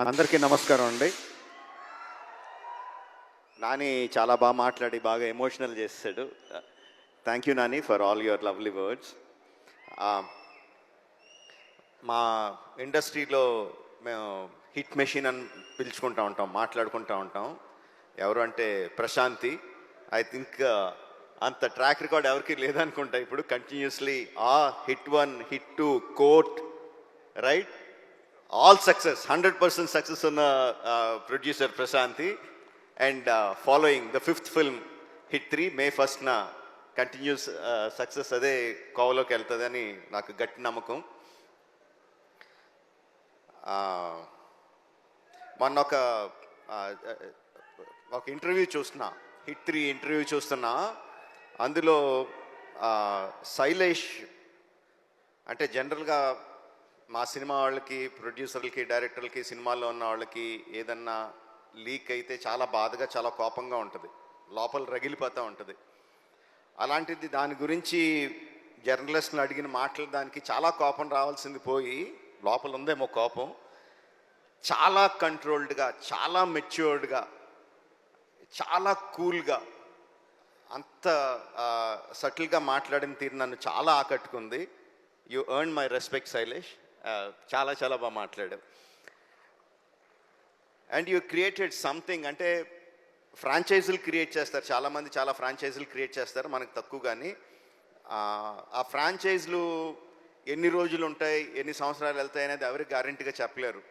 అందరికీ నమస్కారం అండి. నాని చాలా బాగా మాట్లాడి బాగా ఎమోషనల్ చేశాడు. Thank you Nani for all your lovely words. మా ఇండస్ట్రీలో మేము హిట్ మెషిన్ అని పిలుచుకుంటూ ఉంటాం, మాట్లాడుకుంటూ ఉంటాం. ఎవరు అంటే ప్రశాంతి. ఐ థింక్ అంత ట్రాక్ రికార్డ్ ఎవరికి లేదనుకుంటా. ఇప్పుడు continuously hit 1, hit 2, court, right, all success, 100% success on producer Prashanthi, and following the 5th film hit 3 May 1st na continuous success ade kavaloki veltadani naaku gatti namakam. మొన్న ఒక interview చూస్తున్నా, hit 3 interview చూస్తున్నా. అందులో శైలేష్ అంటే జనరల్గా మా cinema వాళ్ళకి, ప్రొడ్యూసర్లకి, డైరెక్టర్లకి, సినిమాల్లో ఉన్న వాళ్ళకి ఏదన్నా లీక్ అయితే చాలా బాధగా, చాలా కోపంగా ఉంటుంది, లోపల రగిలిపోతూ ఉంటుంది. అలాంటిది దాని గురించి జర్నలిస్టులు అడిగిన మాటలు దానికి చాలా కోపం రావాల్సింది పోయి లోపల ఉందేమో కోపం. చాలా కంట్రోల్డ్గా, చాలా మెచ్యూర్డ్గా, చాలా కూల్గా, అంత సటిల్గా మాట్లాడిన తీరు నన్ను చాలా ఆకట్టుకుంది. You earn my respect Shailesh. చాలా చాలా బాగా మాట్లాడావు. And you created something. అంటే ఫ్రాంచైజీలు క్రియేట్ చేస్తారు చాలామంది, చాలా ఫ్రాంచైజీలు క్రియేట్ చేస్తారు, మనకు తక్కువ. కానీ ఆ ఫ్రాంచైజీలు ఎన్ని రోజులు ఉంటాయి, ఎన్ని సంవత్సరాలు వెళ్తాయి అనేది ఎవరికి గ్యారెంటీగా చెప్పలేరు.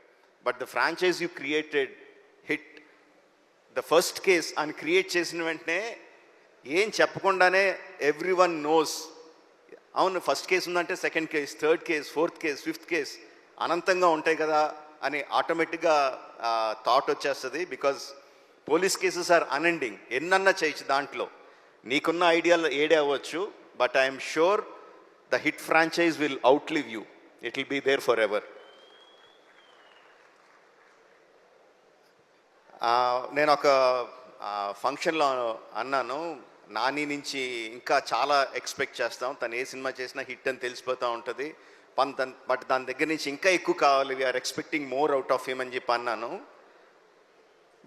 But the franchise you created hit the first case అని క్రియేట్ చేసిన వెంటనే ఏం చెప్పకుండానే ఎవ్రీ వన్ నోస్, అవును ఫస్ట్ కేసు ఉందంటే second case, third case, fourth case, fifth case అనంతంగా ఉంటాయి కదా అని ఆటోమేటిక్గా థాట్ వచ్చేస్తుంది. Because police cases are unending. ఎన్నన్నా చేయొచ్చు దాంట్లో, నీకున్న ఐడియాలు ఏడే అవ్వచ్చు. But I'm sure the hit franchise will outlive you. It will be there forever. నేను ఒక ఫంక్షన్లో అన్నాను, నాని నుంచి ఇంకా చాలా ఎక్స్పెక్ట్ చేస్తాం, తను ఏ సినిమా చేసినా హిట్ అని తెలిసిపోతూ ఉంటుంది, బట్ దాని దగ్గర నుంచి ఇంకా ఎక్కువ కావాలి, we are expecting more out of him అని చెప్పి అన్నాను.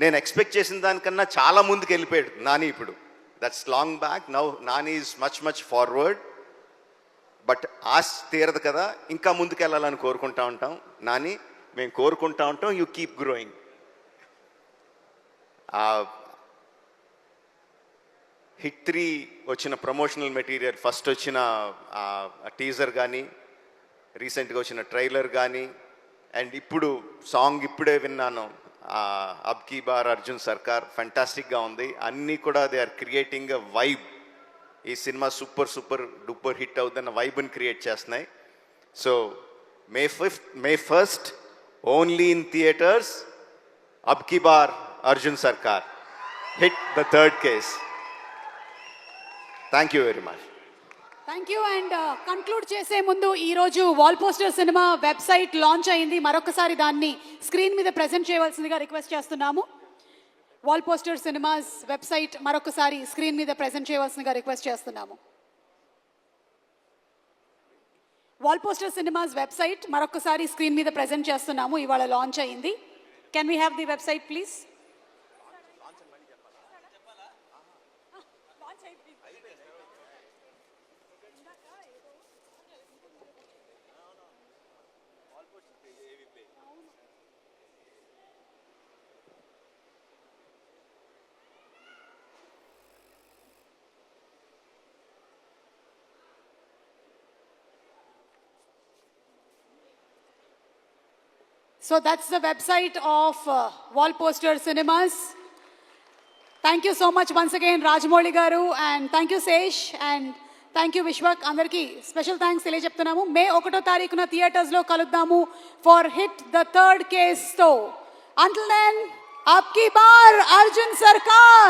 నేను ఎక్స్పెక్ట్ చేసిన దానికన్నా చాలా ముందుకు వెళ్ళిపోయాడు నాని ఇప్పుడు. That's long back. Now Nani is much much forward. But ఆశ తీరదు కదా, ఇంకా ముందుకు వెళ్ళాలని కోరుకుంటా ఉంటాం. నాని, మేము కోరుకుంటా ఉంటాం, యూ కీప్ గ్రోయింగ్. హిట్ 3 వచ్చిన ప్రమోషనల్ మెటీరియల్, ఫస్ట్ వచ్చిన టీజర్ కానీ, రీసెంట్గా వచ్చిన ట్రైలర్ కానీ, అండ్ ఇప్పుడు సాంగ్ ఇప్పుడే విన్నాను, అబ్ కీ బార్ అర్జున్ సర్కార్, ఫెంటాస్టిక్గా ఉంది. అన్నీ కూడా they are creating a vibe. ఈ cinema super super duper hit అవుతున్న వైబ్ని క్రియేట్ చేస్తున్నాయి. So May 1st only in theatres, అబ్ కీ బార్ Arjun Sarkar, hit the third case. Thank you very much. Thank you. And conclude చేసే ముందు, ఈరోజు wall poster cinema website launch అయింది. మరొకసారి దాన్ని స్క్రీన్ మీద ప్రెజెంట్ చేయవలసిందిగా రిక్వెస్ట్ చేస్తున్నాము. వాల్ పోస్టర్ సినిమాస్ వెబ్సైట్ మరొకసారి స్క్రీన్ మీద ప్రెజెంట్ చేయవలసిందిగా రిక్వెస్ట్ చేస్తున్నాము. వాల్ పోస్టర్ సినిమాస్ వెబ్సైట్ మరొకసారి స్క్రీన్ మీద ప్రెజెంట్ చేస్తున్నాము. ఇవాళ లాంచ్ అయింది. Can we have the website please? So that's the website of Wall Poster Cinemas. Thank you so much once again, Rajamouli garu, and thank you Sesh, and thank you Vishwak. Andarki special thanks తెలియజెప్తున్నాము. May 1వ తారీఖున theatres లో కలుద్దాము for hit the third case. So until then, Ab Ki Baar Arjun Sarkar.